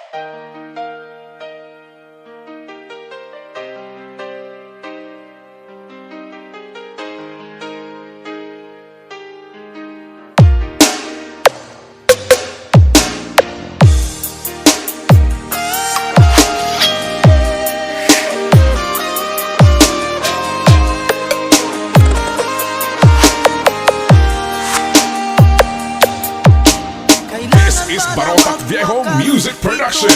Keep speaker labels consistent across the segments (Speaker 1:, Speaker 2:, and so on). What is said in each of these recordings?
Speaker 1: This is Barotac Viejo Music Production.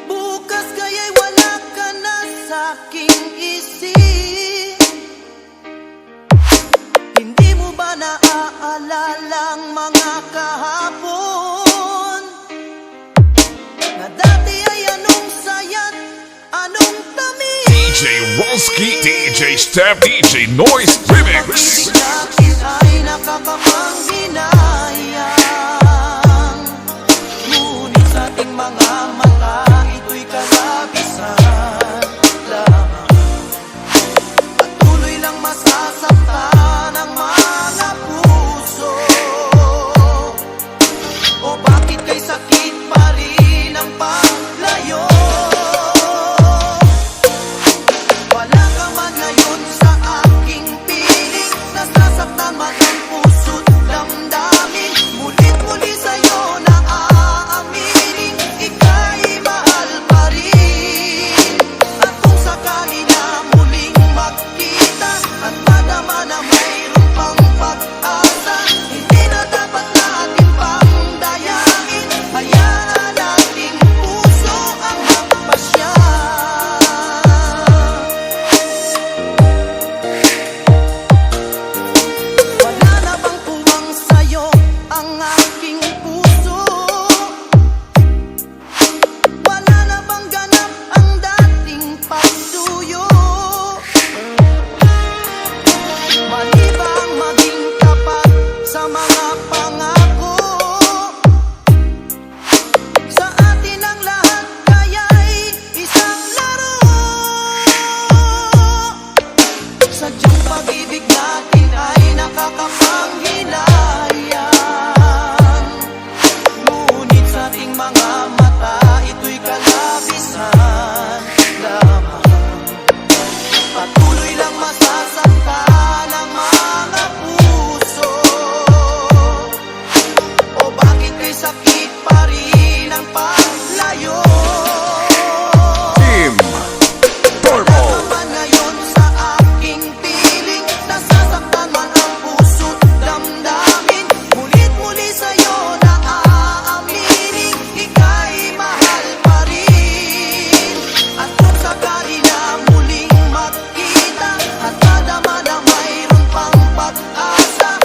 Speaker 2: Bukas kaya'y wala ka na sa'king isip. Hindi mo ba naaalala ang mga kahapon na dati ay anong saya't anong tamis?
Speaker 1: DJ Rolski, DJ Step, DJ Noise Remix.
Speaker 2: Pag-ibig natin ay nakakapanghinaya.